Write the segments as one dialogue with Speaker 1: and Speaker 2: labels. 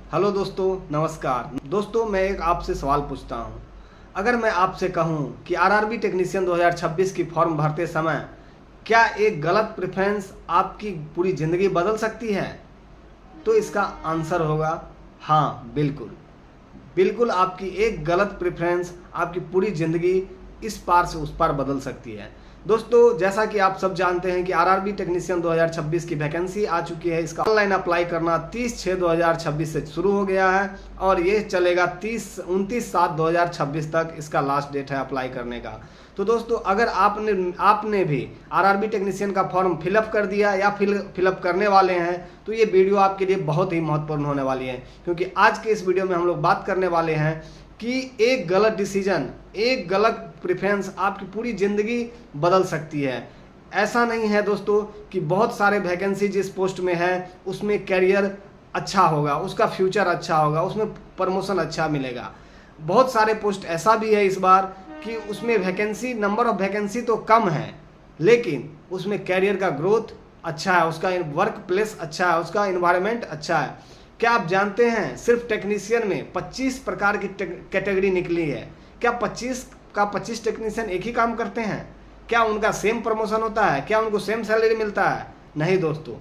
Speaker 1: Hello दोस्तों, नमस्कार दोस्तों। मैं एक आपसे सवाल पूछता हूं। अगर मैं आपसे कहूं कि आरआरबी टेक्नीशियन 2026 की फॉर्म भरते समय क्या एक गलत प्रेफरेंस आपकी पूरी ज़िंदगी बदल सकती है, तो इसका आंसर होगा हाँ, बिल्कुल। बिल्कुल आपकी एक गलत प्रेफरेंस आपकी पूरी ज़िंदगी इस पार से उस पार बदल सकती है। दोस्तों, जैसा कि आप सब जानते हैं कि आरआरबी टेक्नीशियन 2026 की वैकेंसी आ चुकी है। इसका ऑनलाइन अप्लाई करना 30/6/2026 से शुरू हो गया है और ये चलेगा 29/7/2026 तक इसका लास्ट डेट है अप्लाई करने का। तो दोस्तों, अगर आपने भी आरआरबी टेक्नीशियन का फॉर्म फिलअप कर दिया या फिलअप करने वाले हैं, तो ये वीडियो आपके लिए बहुत ही महत्वपूर्ण होने वाली है, क्योंकि आज के इस वीडियो में हम लोग बात करने वाले हैं कि एक गलत डिसीजन, एक गलत प्रेफरेंस आपकी पूरी ज़िंदगी बदल सकती है। ऐसा नहीं है दोस्तों कि बहुत सारे वैकेंसी जिस पोस्ट में है उसमें कैरियर अच्छा होगा, उसका फ्यूचर अच्छा होगा, उसमें प्रमोशन अच्छा मिलेगा। बहुत सारे पोस्ट ऐसा भी है इस बार कि उसमें वैकेंसी, नंबर ऑफ वैकेंसी तो कम है, लेकिन उसमें कैरियर का ग्रोथ अच्छा है, उसका वर्क प्लेस अच्छा है, उसका इन्वायरमेंट अच्छा है। क्या आप जानते हैं सिर्फ टेक्नीशियन में 25 प्रकार की कैटेगरी निकली है? क्या 25 टेक्नीशियन एक ही काम करते हैं? क्या उनका सेम प्रमोशन होता है? क्या उनको सेम सैलरी मिलता है? नहीं दोस्तों,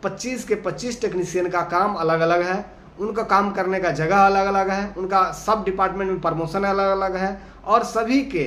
Speaker 1: 25 के 25 टेक्नीशियन का काम अलग अलग है, उनका काम करने का जगह अलग अलग है, उनका सब डिपार्टमेंट में प्रमोशन अलग अलग है और सभी के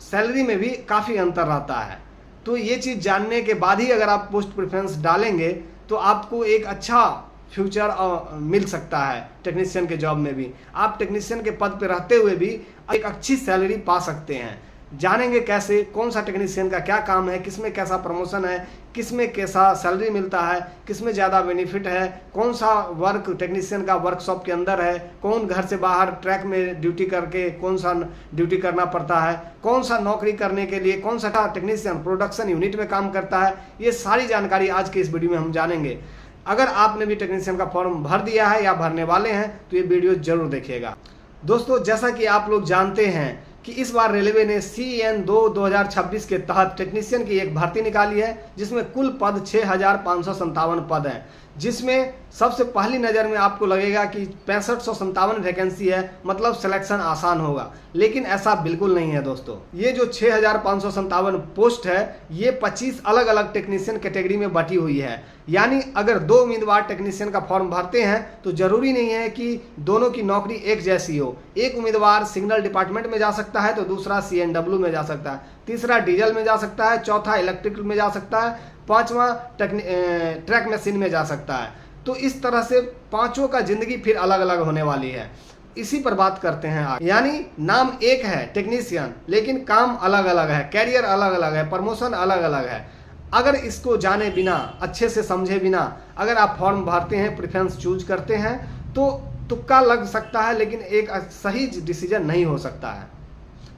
Speaker 1: सैलरी में भी काफ़ी अंतर रहता है। तो ये चीज़ जानने के बाद ही अगर आप पोस्ट प्रेफरेंस डालेंगे तो आपको एक अच्छा फ्यूचर मिल सकता है। टेक्नीशियन के जॉब में भी आप टेक्नीशियन के पद पे रहते हुए भी एक अच्छी सैलरी पा सकते हैं। जानेंगे कैसे, कौन सा टेक्नीशियन का क्या काम है, किसमें कैसा प्रमोशन है, किसमें कैसा सैलरी मिलता है, किसमें ज़्यादा बेनिफिट है, कौन सा वर्क टेक्नीशियन का वर्कशॉप के अंदर है, कौन घर से बाहर ट्रैक में ड्यूटी करके कौन सा ड्यूटी करना पड़ता है, कौन सा नौकरी करने के लिए कौन सा टेक्नीशियन प्रोडक्शन यूनिट में काम करता है। ये सारी जानकारी आज के इस वीडियो में हम जानेंगे। अगर आपने भी टेक्नीशियन का फॉर्म भर दिया है या भरने वाले हैं तो ये वीडियो जरूर देखिएगा। दोस्तों, जैसा कि आप लोग जानते हैं कि इस बार रेलवे ने CN2 2026 के तहत टेक्नीशियन की एक भर्ती निकाली है, जिसमें कुल पद 6557 पद हैं, जिसमें सबसे पहली नज़र में आपको लगेगा कि 6557 वैकेंसी है, मतलब सिलेक्शन आसान होगा, लेकिन ऐसा बिल्कुल नहीं है दोस्तों। ये जो 6557 पोस्ट है ये 25 अलग अलग टेक्नीशियन कैटेगरी में बटी हुई है। यानी अगर दो उम्मीदवार टेक्नीशियन का फॉर्म भरते हैं तो जरूरी नहीं है कि दोनों की नौकरी एक जैसी हो। एक उम्मीदवार सिग्नल डिपार्टमेंट में जा सकता है तो दूसरा CNW में जा सकता है, तीसरा डीजल में जा सकता है, चौथा इलेक्ट्रिकल में जा सकता है, पांचवा ट्रैक मशीन में जा सकता है। तो इस तरह से पांचों का जिंदगी फिर अलग अलग होने वाली है। इसी पर बात करते हैं आज। यानी नाम एक है टेक्नीशियन, लेकिन काम अलग अलग है, कैरियर अलग अलग है, प्रमोशन अलग अलग है। अगर इसको जाने बिना, अच्छे से समझे बिना अगर आप फॉर्म भरते हैं, प्रेफरेंस चूज करते हैं तो तुक्का लग सकता है, लेकिन एक सही डिसीजन नहीं हो सकता है।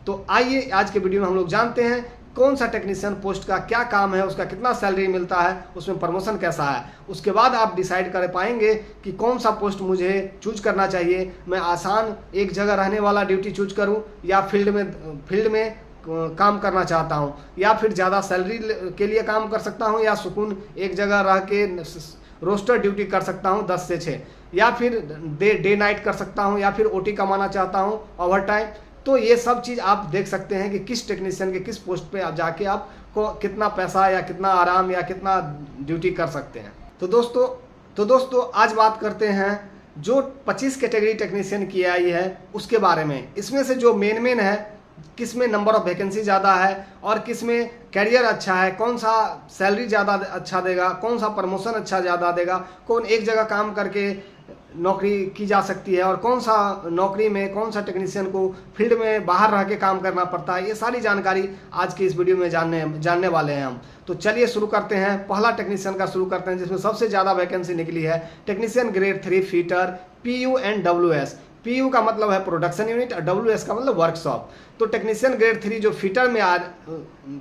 Speaker 1: तो आइए आज के वीडियो में हम लोग जानते हैं कौन सा टेक्नीशियन पोस्ट का क्या काम है, उसका कितना सैलरी मिलता है, उसमें प्रमोशन कैसा है। उसके बाद आप डिसाइड कर पाएंगे कि कौन सा पोस्ट मुझे चूज करना चाहिए। मैं आसान एक जगह रहने वाला ड्यूटी चूज करूं या फील्ड में काम करना चाहता हूं, या फिर ज़्यादा सैलरी के लिए काम कर सकता हूं, या सुकून एक जगह रह के रोस्टर ड्यूटी कर सकता हूं 10 से 6, या फिर डे नाइट कर सकता हूं, या फिर OT कमाना चाहता हूं, ओवर टाइम। तो ये सब चीज़ आप देख सकते हैं कि किस टेक्नीशियन के किस पोस्ट पे आप जाके आपको कितना पैसा या कितना आराम या कितना ड्यूटी कर सकते हैं। तो दोस्तों आज बात करते हैं जो 25 कैटेगरी टेक्नीशियन की आई है उसके बारे में। इसमें से जो मेन है, किस में नंबर ऑफ वैकेंसी ज़्यादा है और किस में कैरियर अच्छा है, कौन सा सैलरी ज़्यादा अच्छा देगा, कौन सा प्रमोशन अच्छा ज़्यादा देगा, कौन एक जगह काम करके नौकरी की जा सकती है और कौन सा नौकरी में कौन सा टेक्नीशियन को फील्ड में बाहर रह के काम करना पड़ता है, ये सारी जानकारी आज की इस वीडियो में जानने वाले हैं हम। तो चलिए शुरू करते हैं। पहला टेक्नीशियन का शुरू करते हैं जिसमें सबसे ज़्यादा वैकेंसी निकली है, technician grade 3 fitter PU and WS। PU का मतलब है प्रोडक्शन यूनिट और WS का मतलब वर्कशॉप। तो टेक्नीशियन ग्रेड 3 जो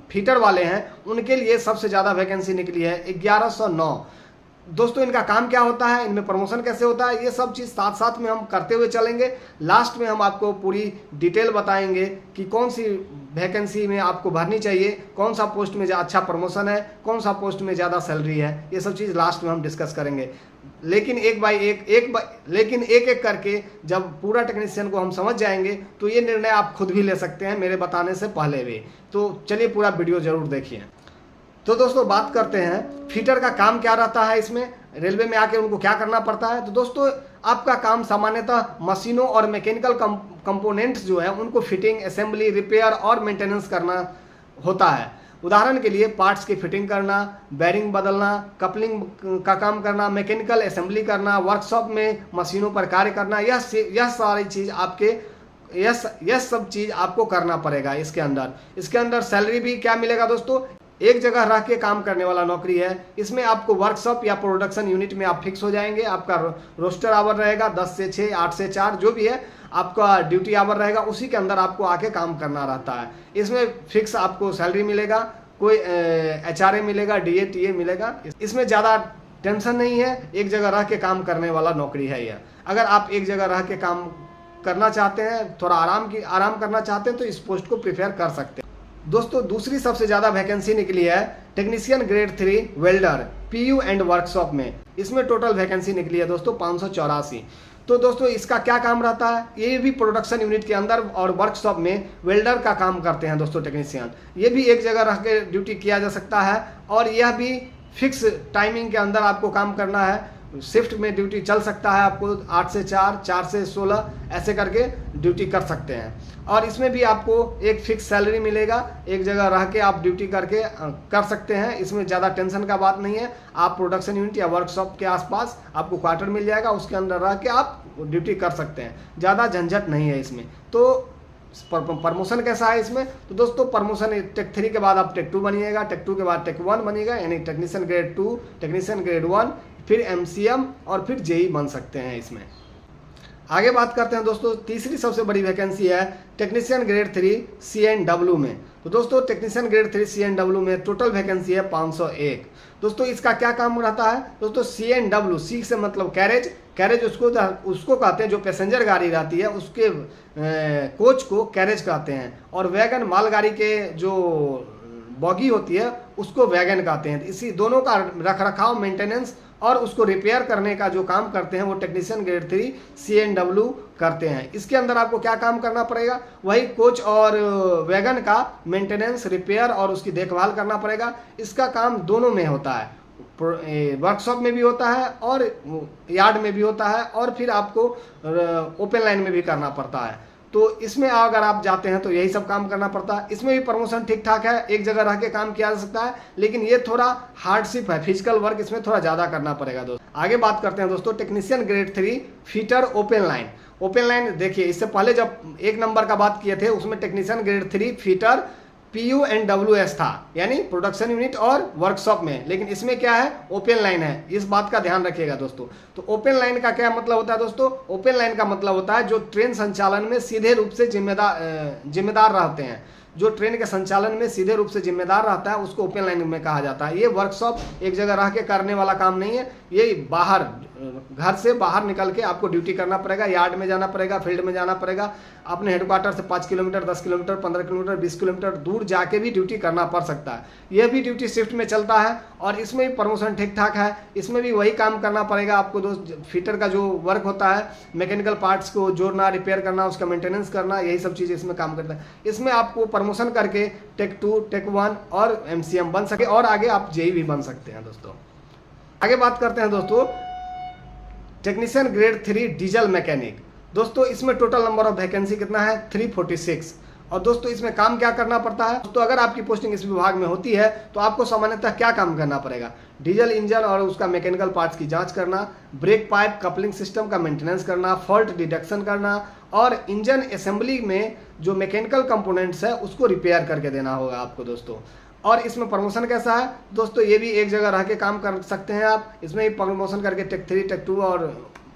Speaker 1: फीटर वाले हैं उनके लिए सबसे ज़्यादा वैकेंसी निकली है 1109। दोस्तों, इनका काम क्या होता है, इनमें प्रमोशन कैसे होता है, ये सब चीज़ साथ साथ में हम करते हुए चलेंगे। लास्ट में हम आपको पूरी डिटेल बताएंगे कि कौन सी वैकेंसी में आपको भरनी चाहिए, कौन सा पोस्ट में अच्छा प्रमोशन है, कौन सा पोस्ट में ज़्यादा सैलरी है, ये सब चीज़ लास्ट में हम डिस्कस करेंगे। लेकिन एक एक करके जब पूरा टेक्नीशियन को हम समझ जाएंगे तो ये निर्णय आप खुद भी ले सकते हैं मेरे बताने से पहले भी। तो चलिए पूरा वीडियो ज़रूर देखिए। तो दोस्तों बात करते हैं फिटर का काम क्या रहता है, इसमें रेलवे में आके उनको क्या करना पड़ता है। तो दोस्तों आपका काम सामान्यतः मशीनों और मैकेनिकल कंपोनेंट्स जो है उनको फिटिंग, असेंबली, रिपेयर और मेंटेनेंस करना होता है। उदाहरण के लिए पार्ट्स की फिटिंग करना, बेरिंग बदलना, कपलिंग का काम करना, मैकेनिकल असेंबली करना, वर्कशॉप में मशीनों पर कार्य करना, यह सारी चीज़ यह सब चीज़ आपको करना पड़ेगा। इसके अंदर सैलरी भी क्या मिलेगा दोस्तों, एक जगह रह के काम करने वाला नौकरी है। इसमें आपको वर्कशॉप या प्रोडक्शन यूनिट में आप फिक्स हो जाएंगे। आपका रोस्टर आवर रहेगा 10 से 6, 8 से 4 जो भी है आपका ड्यूटी आवर रहेगा, उसी के अंदर आपको आके काम करना रहता है। इसमें फिक्स आपको सैलरी मिलेगा, कोई HRA मिलेगा, DA TA मिलेगा। इसमें ज़्यादा टेंशन नहीं है, एक जगह रह के काम करने वाला नौकरी है यह। अगर आप एक जगह रह के काम करना चाहते हैं, थोड़ा आराम करना चाहते हैं तो इस पोस्ट को प्रिफेयर कर सकते हैं। दोस्तों दूसरी सबसे ज़्यादा वैकेंसी निकली है technician grade 3 welder PU and workshop में। इसमें टोटल वैकेंसी निकली है दोस्तों 584। तो दोस्तों इसका क्या काम रहता है, ये भी प्रोडक्शन यूनिट के अंदर और वर्कशॉप में वेल्डर का काम करते हैं दोस्तों टेक्नीशियन। ये भी एक जगह रह के ड्यूटी किया जा सकता है और यह भी फिक्स टाइमिंग के अंदर आपको काम करना है। शिफ्ट में ड्यूटी चल सकता है, आपको 8 से 4, 4 से 16 ऐसे करके ड्यूटी कर सकते हैं। और इसमें भी आपको एक फिक्स सैलरी मिलेगा, एक जगह रह के आप ड्यूटी करके कर सकते हैं। इसमें ज़्यादा टेंशन का बात नहीं है। आप प्रोडक्शन यूनिट या वर्कशॉप के आसपास आपको क्वार्टर मिल जाएगा, उसके अंदर रह के आप ड्यूटी कर सकते हैं, ज़्यादा झंझट नहीं है इसमें। तो प्रमोशन कैसा है इसमें, तो दोस्तों प्रमोशन टेक 3 के बाद आप टेक 2 बनिएगा, टेक 2 के बाद टेक 1 बनिएगा, यानी टेक्नीशियन ग्रेड 2, टेक्नीशियन ग्रेड 1, फिर MCM और फिर JE बन सकते हैं इसमें। आगे बात करते हैं दोस्तों, तीसरी सबसे बड़ी वैकेंसी है टेक्नीशियन ग्रेड 3 CNW में। तो दोस्तों टेक्नीशियन ग्रेड 3 CNW में टोटल वैकेंसी है 501। दोस्तों इसका क्या काम रहता है दोस्तों, CNW, C से मतलब कैरेज उसको कहते हैं जो पैसेंजर गाड़ी रहती है, उसके कोच को कैरेज कहते हैं। और वैगन मालगाड़ी के जो बॉगी होती है उसको वैगन कहते हैं। इसी दोनों का रखरखाव, मेंटेनेंस और उसको रिपेयर करने का जो काम करते हैं वो टेक्नीशियन ग्रेड 3 CNW करते हैं। इसके अंदर आपको क्या काम करना पड़ेगा, वही कोच और वैगन का मेंटेनेंस, रिपेयर और उसकी देखभाल करना पड़ेगा। इसका काम दोनों में होता है, वर्कशॉप में भी होता है और यार्ड में भी होता है, और फिर आपको ओपन लाइन में भी करना पड़ता है। तो इसमें अगर आप जाते हैं तो यही सब काम करना पड़ता है। इसमें भी प्रमोशन ठीक ठाक है, एक जगह रह के काम किया जा सकता है, लेकिन ये थोड़ा हार्डशिप है, फिजिकल वर्क इसमें थोड़ा ज़्यादा करना पड़ेगा दोस्तों। आगे बात करते हैं दोस्तों technician grade 3 fitter open line. देखिए इससे पहले जब 1 नंबर का बात किए थे उसमें technician grade 3 fitter PU and WS था, यानी प्रोडक्शन यूनिट और वर्कशॉप में, लेकिन इसमें क्या है, ओपन लाइन है। इस बात का ध्यान रखिएगा दोस्तों। तो ओपन लाइन का क्या मतलब होता है दोस्तों, ओपन लाइन का मतलब होता है जो ट्रेन संचालन में सीधे रूप से जिम्मेदार रहते हैं, जो ट्रेन के संचालन में सीधे रूप से जिम्मेदार रहता है उसको ओपन लाइन में कहा जाता है। ये वर्कशॉप एक जगह रह के करने वाला काम नहीं है, ये बाहर, घर से बाहर निकल के आपको ड्यूटी करना पड़ेगा, यार्ड में जाना पड़ेगा, फील्ड में जाना पड़ेगा, अपने हेडक्वार्टर से 5 किलोमीटर, 10 किलोमीटर, 15 किलोमीटर, 20 किलोमीटर दूर जाके भी ड्यूटी करना पड़ सकता है। यह भी ड्यूटी शिफ्ट में चलता है और इसमें भी प्रमोशन ठीक ठाक है। इसमें भी वही काम करना पड़ेगा आपको दोस्त, फिटर का जो वर्क होता है, मैकेनिकल पार्ट्स को जोड़ना, रिपेयर करना, उसका मेंटेनेंस करना, यही सब चीज़ इसमें काम करता है। इसमें आपको प्रमोशन करके टेक 2, टेक 1 और MCM बन सके और आगे आप JE भी बन सकते हैं दोस्तों। आगे बात करते हैं दोस्तों टेक्नीशियन ग्रेड 3 डीजल मैकेनिक। दोस्तों इसमें टोटल नंबर ऑफ वैकेंसी कितना है, 346। और दोस्तों इसमें काम क्या करना पड़ता है, तो अगर आपकी पोस्टिंग इस विभाग में होती है तो आपको सामान्यतः क्या काम करना पड़ेगा, डीजल इंजन और उसका मैकेनिकल पार्ट्स की जांच करना, ब्रेक पाइप कपलिंग सिस्टम का मेंटेनेंस करना, फॉल्ट डिटेक्शन करना और इंजन असेंबली में जो मैकेनिकल कंपोनेंट्स है उसको रिपेयर करके देना होगा आपको दोस्तों। और इसमें प्रमोशन कैसा है दोस्तों, ये भी एक जगह रह के काम कर सकते हैं आप, इसमें भी प्रमोशन करके टेक 3, टेक 2 और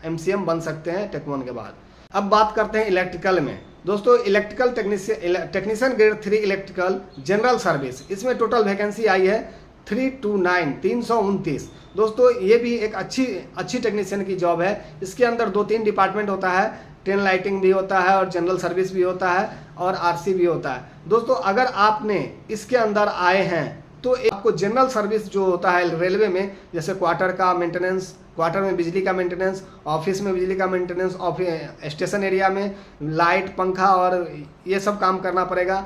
Speaker 1: MCM बन सकते हैं टेक 1 के बाद। अब बात करते हैं इलेक्ट्रिकल में। दोस्तों technician grade 3 electrical general service, इसमें टोटल वैकेंसी आई है 329 दोस्तों ये भी एक अच्छी टेक्नीशियन की जॉब है। इसके अंदर 2-3 डिपार्टमेंट होता है, ट्रेन लाइटिंग भी होता है और जनरल सर्विस भी होता है और आरसी भी होता है। दोस्तों अगर आपने इसके अंदर आए हैं तो आपको जनरल सर्विस जो होता है रेलवे में, जैसे क्वार्टर का मेंटेनेंस, क्वार्टर में बिजली का मेंटेनेंस, ऑफिस में बिजली का मेंटेनेंस, ऑफिस स्टेशन एरिया में लाइट पंखा और ये सब काम करना पड़ेगा,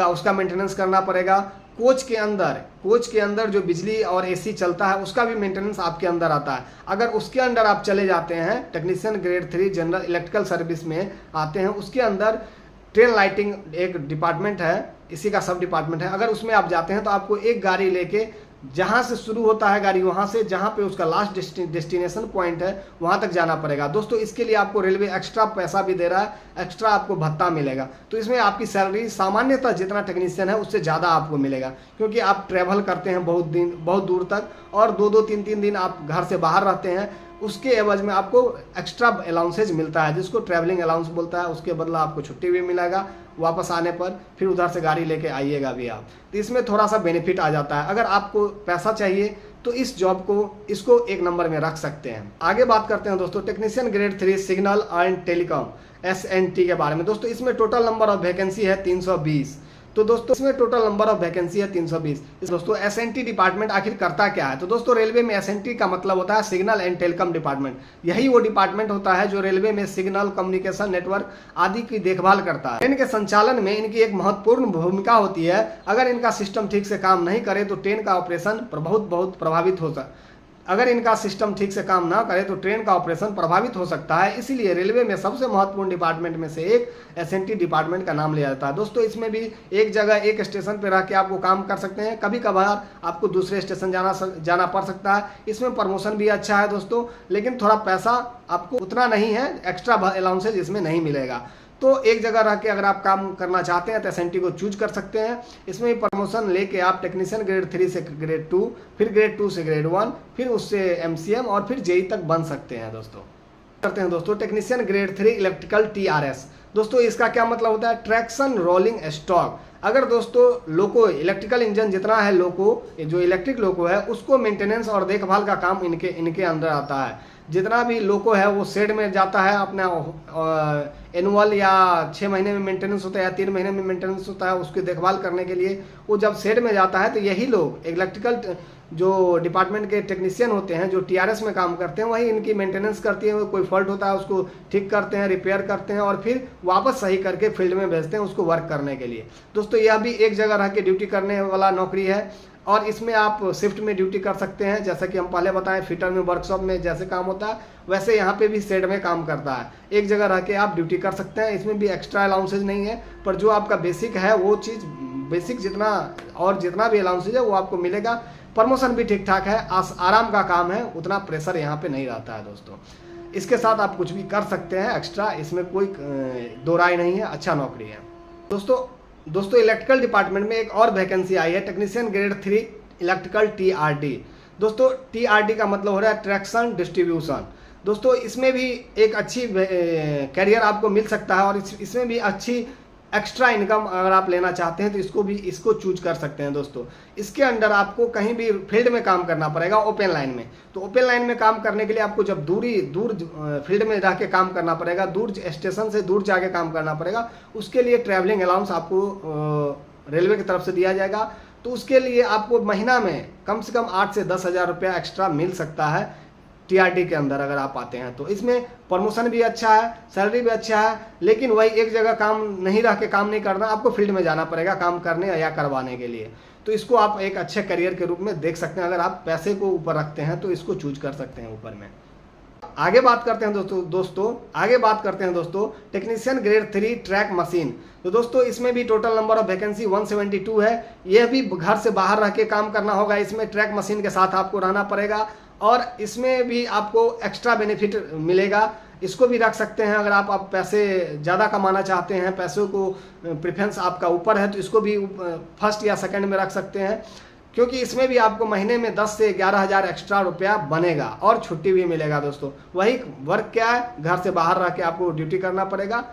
Speaker 1: उसका मेंटेनेंस करना पड़ेगा। कोच के अंदर जो बिजली और एसी चलता है उसका भी मेंटेनेंस आपके अंदर आता है। अगर उसके अंदर आप चले जाते हैं, technician grade 3 general electrical service में आते हैं, उसके अंदर ट्रेन लाइटिंग एक डिपार्टमेंट है, इसी का सब डिपार्टमेंट है। अगर उसमें आप जाते हैं तो आपको एक गाड़ी लेके जहाँ से शुरू होता है गाड़ी, वहाँ से जहाँ पे उसका लास्ट डेस्टिनेशन पॉइंट है वहाँ तक जाना पड़ेगा। दोस्तों इसके लिए आपको रेलवे एक्स्ट्रा पैसा भी दे रहा है, एक्स्ट्रा आपको भत्ता मिलेगा। तो इसमें आपकी सैलरी सामान्यतः जितना टेक्नीशियन है उससे ज़्यादा आपको मिलेगा, क्योंकि आप ट्रैवल करते हैं बहुत दूर तक और 2-2 3-3 दिन आप घर से बाहर रहते हैं। उसके एवज में आपको एक्स्ट्रा अलाउंसेज मिलता है, जिसको ट्रैवलिंग अलाउंस बोलता है। उसके बदला आपको छुट्टी भी मिलेगा वापस आने पर, फिर उधर से गाड़ी लेके आइएगा भी आप, तो इसमें थोड़ा सा बेनिफिट आ जाता है। अगर आपको पैसा चाहिए तो इस जॉब को इसको 1 नंबर में रख सकते हैं। आगे बात करते हैं दोस्तों technician grade 3 signal and telecom SNT के बारे में। दोस्तों इसमें टोटल नंबर ऑफ वैकेंसी है 320। तो दोस्तों इसमें टोटल नंबर ऑफ वैकेंसी है 320। दोस्तों SNT डिपार्टमेंट आखिर करता क्या है? तो दोस्तों रेलवे में SNT का मतलब होता है सिग्नल एंड टेलीकॉम डिपार्टमेंट। यही वो डिपार्टमेंट होता है जो रेलवे में सिग्नल, कम्युनिकेशन नेटवर्क आदि की देखभाल करता है। ट्रेन के संचालन में इनकी एक महत्वपूर्ण भूमिका होती है। अगर इनका सिस्टम ठीक से काम नहीं करे तो ट्रेन का ऑपरेशन बहुत प्रभावित होता है। अगर इनका सिस्टम ठीक से काम ना करे तो ट्रेन का ऑपरेशन प्रभावित हो सकता है। इसीलिए रेलवे में सबसे महत्वपूर्ण डिपार्टमेंट में से एक SNT डिपार्टमेंट का नाम लिया जाता है। दोस्तों इसमें भी एक जगह एक स्टेशन पर रह के आपको काम कर सकते हैं, कभी कभार आपको दूसरे स्टेशन जाना पड़ सकता है। इसमें प्रमोशन भी अच्छा है दोस्तों, लेकिन थोड़ा पैसा आपको उतना नहीं है, एक्स्ट्रा अलाउंसेज इसमें नहीं मिलेगा। तो एक जगह रह के अगर आप काम करना चाहते हैं तो SNT को चूज कर सकते हैं। इसमें प्रमोशन लेके आप टेक्नीशियन ग्रेड 3 से ग्रेड 2, फिर ग्रेड 2 से ग्रेड 1, फिर उससे MCM और फिर JEE तक बन सकते हैं। दोस्तों टेक्नीशियन ग्रेड 3 इलेक्ट्रिकल TRS। दोस्तों इसका क्या मतलब होता है? Traction rolling stock. अगर दोस्तों लोको इलेक्ट्रिकल इंजन जितना है, लोको जो इलेक्ट्रिक लोको है उसको मेंटेनेंस और देखभाल का काम इनके अंदर आता है। जितना भी लोको है वो शेड में जाता है, अपना एनुअल या 6 महीने में मेंटेनेंस होता है या 3 महीने में मेंटेनेंस होता है, उसकी देखभाल करने के लिए वो जब शेड में जाता है तो यही लोग इलेक्ट्रिकल जो डिपार्टमेंट के टेक्नीशियन होते हैं जो TRS में काम करते हैं वही इनकी मेंटेनेंस करती है। कोई फॉल्ट होता है उसको ठीक करते हैं, रिपेयर करते हैं और फिर वापस सही करके फील्ड में भेजते हैं उसको वर्क करने के लिए। दोस्तों यह भी एक जगह रह के ड्यूटी करने वाला नौकरी है और इसमें आप शिफ्ट में ड्यूटी कर सकते हैं। जैसा कि हम पहले बताएं फिटर में, वर्कशॉप में जैसे काम होता है वैसे यहाँ पे भी शेड में काम करता है। एक जगह रह के आप ड्यूटी कर सकते हैं। इसमें भी एक्स्ट्रा अलाउंसेज नहीं है, पर जो आपका बेसिक है वो चीज़ बेसिक जितना भी अलाउंसेज है वो आपको मिलेगा। प्रमोशन भी ठीक ठाक है, आराम का काम है, उतना प्रेशर यहाँ पे नहीं रहता है। दोस्तों इसके साथ आप कुछ भी कर सकते हैं एक्स्ट्रा, इसमें कोई दो राय नहीं है, अच्छा नौकरी है। दोस्तों इलेक्ट्रिकल डिपार्टमेंट में एक और वैकेंसी आई है, टेक्नीशियन ग्रेड 3 इलेक्ट्रिकल TRD। दोस्तों TRD का मतलब हो रहा है ट्रैक्शन डिस्ट्रीब्यूशन। दोस्तों इसमें भी एक अच्छी कैरियर आपको मिल सकता है और इसमें भी अच्छी एक्स्ट्रा इनकम अगर आप लेना चाहते हैं तो इसको चूज कर सकते हैं। दोस्तों इसके अंडर आपको कहीं भी फील्ड में काम करना पड़ेगा, ओपन लाइन में। तो ओपन लाइन में काम करने के लिए आपको जब दूर फील्ड में रह के काम करना पड़ेगा, दूर स्टेशन से दूर जाके काम करना पड़ेगा, उसके लिए ट्रैवलिंग अलाउंस आपको रेलवे की तरफ से दिया जाएगा। तो उसके लिए आपको महीना में कम से कम 8 से 10 हज़ार रुपया एक्स्ट्रा मिल सकता है TRD के अंदर अगर आप आते हैं तो। इसमें प्रमोशन भी अच्छा है, सैलरी भी अच्छा है, लेकिन वही एक जगह काम नहीं रह के काम नहीं करना, आपको फील्ड में जाना पड़ेगा काम करने या करवाने के लिए। तो इसको आप एक अच्छे करियर के रूप में देख सकते हैं। अगर आप पैसे को ऊपर रखते हैं तो इसको चूज कर सकते हैं ऊपर में। आगे बात करते हैं दोस्तों टेक्नीशियन ग्रेड 3 ट्रैक मशीन। तो दोस्तों इसमें भी टोटल नंबर ऑफ वैकेंसी 172 है। यह भी घर से बाहर रह के काम करना होगा। इसमें ट्रैक मशीन के साथ आपको रहना पड़ेगा और इसमें भी आपको एक्स्ट्रा बेनिफिट मिलेगा। इसको भी रख सकते हैं अगर आप पैसे ज़्यादा कमाना चाहते हैं, पैसों को प्रेफरेंस आपका ऊपर है तो इसको भी फर्स्ट या सेकंड में रख सकते हैं, क्योंकि इसमें भी आपको महीने में 10 से 11 हज़ार एक्स्ट्रा रुपया बनेगा और छुट्टी भी मिलेगा। दोस्तों वही वर्क क्या है, घर से बाहर रह के आपको ड्यूटी करना पड़ेगा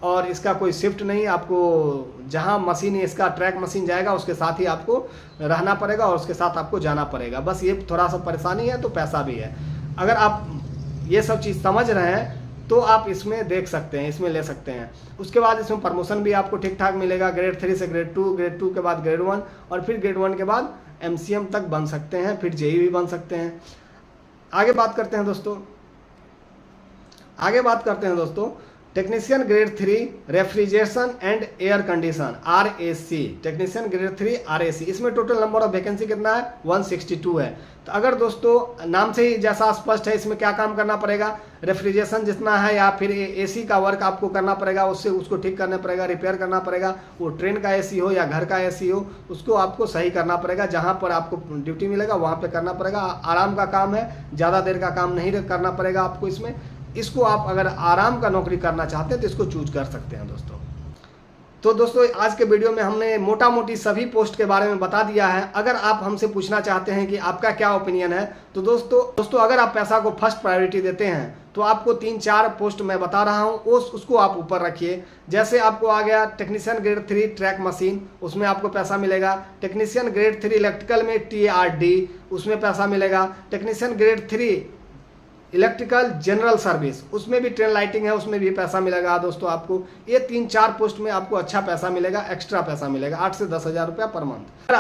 Speaker 1: और इसका कोई शिफ्ट नहीं, आपको जहां मशीन इसका ट्रैक मशीन जाएगा उसके साथ ही आपको रहना पड़ेगा और उसके साथ आपको जाना पड़ेगा। बस ये थोड़ा सा परेशानी है, तो पैसा भी है। अगर आप ये सब चीज़ समझ रहे हैं तो आप इसमें देख सकते हैं, इसमें ले सकते हैं। उसके बाद इसमें प्रमोशन भी आपको ठीक ठाक मिलेगा, ग्रेड 3 से ग्रेड 2, ग्रेड 2 के बाद ग्रेड 1 और फिर ग्रेड 1 के बाद MCM तक बन सकते हैं, फिर JEE भी बन सकते हैं। आगे बात करते हैं दोस्तों, technician grade 3 refrigeration and air condition RAC, technician grade 3 RAC। इसमें टोटल नंबर ऑफ वैकेंसी कितना है? 162 है। तो अगर दोस्तों नाम से ही जैसा स्पष्ट है, इसमें क्या काम करना पड़ेगा? रेफ्रिजरेशन जितना है या फिर AC का वर्क आपको करना पड़ेगा, उसको ठीक करना पड़ेगा, रिपेयर करना पड़ेगा। वो ट्रेन का AC हो या घर का AC हो, उसको आपको सही करना पड़ेगा। जहाँ पर आपको ड्यूटी मिलेगा वहाँ पर करना पड़ेगा। आराम का काम है, ज़्यादा देर का काम नहीं करना पड़ेगा आपको इसमें। इसको आप अगर आराम का नौकरी करना चाहते हैं तो इसको चूज कर सकते हैं दोस्तों। तो दोस्तों आज के वीडियो में हमने मोटा मोटी सभी पोस्ट के बारे में बता दिया है। अगर आप हमसे पूछना चाहते हैं कि आपका क्या ओपिनियन है, तो दोस्तों अगर आप पैसा को फर्स्ट प्रायोरिटी देते हैं तो आपको 3-4 पोस्ट मैं बता रहा हूं, उसको आप ऊपर रखिए। जैसे आपको आ गया टेक्नीशियन ग्रेड 3 ट्रैक मशीन, उसमें आपको पैसा मिलेगा। टेक्नीशियन ग्रेड 3 इलेक्ट्रिकल में TRD, उसमें पैसा मिलेगा। Technician grade 3 electrical general service, उसमें भी ट्रेन लाइटिंग है, उसमें भी पैसा मिलेगा दोस्तों आपको। ये 3-4 पोस्ट में आपको अच्छा पैसा मिलेगा, एक्स्ट्रा पैसा मिलेगा, 8 से 10 हज़ार रुपया पर मंथ।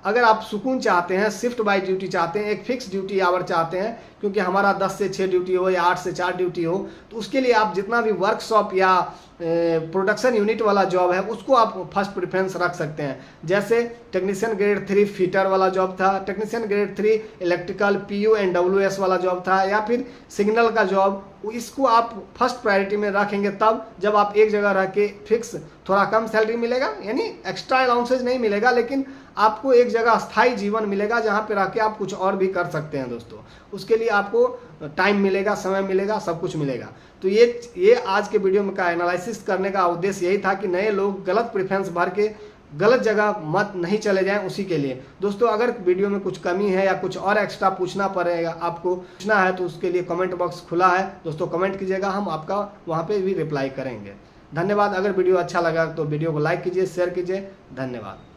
Speaker 1: अगर आप सुकून चाहते हैं, शिफ्ट बाय ड्यूटी चाहते हैं, एक फिक्स ड्यूटी आवर चाहते हैं, क्योंकि हमारा 10 से 6 ड्यूटी हो या 8 से 4 ड्यूटी हो, तो उसके लिए आप जितना भी वर्कशॉप या प्रोडक्शन यूनिट वाला जॉब है उसको आप फर्स्ट प्रेफरेंस रख सकते हैं। जैसे टेक्नीशियन ग्रेड 3 फिटर वाला जॉब था, technician grade 3 electrical PU and WS वाला जॉब था, या फिर सिग्नल का जॉब, इसको आप फर्स्ट प्रायोरिटी में रखेंगे। तब जब आप एक जगह रह के फिक्स, थोड़ा कम सैलरी मिलेगा, यानी एक्स्ट्रा अलाउंसेज नहीं मिलेगा, लेकिन आपको एक जगह स्थायी जीवन मिलेगा जहाँ पे रह के आप कुछ और भी कर सकते हैं दोस्तों। उसके लिए आपको टाइम मिलेगा, समय मिलेगा, सब कुछ मिलेगा। तो ये आज के वीडियो में का एनालिसिस करने का उद्देश्य यही था कि नए लोग गलत प्रेफरेंस भर के गलत जगह मत नहीं चले जाएं। उसी के लिए दोस्तों, अगर वीडियो में कुछ कमी है या कुछ और एक्स्ट्रा पूछना पड़ेगा, आपको पूछना है, तो उसके लिए कमेंट बॉक्स खुला है दोस्तों, कमेंट कीजिएगा, हम आपका वहाँ पे भी रिप्लाई करेंगे। धन्यवाद। अगर वीडियो अच्छा लगा तो वीडियो को लाइक कीजिए, शेयर कीजिए। धन्यवाद।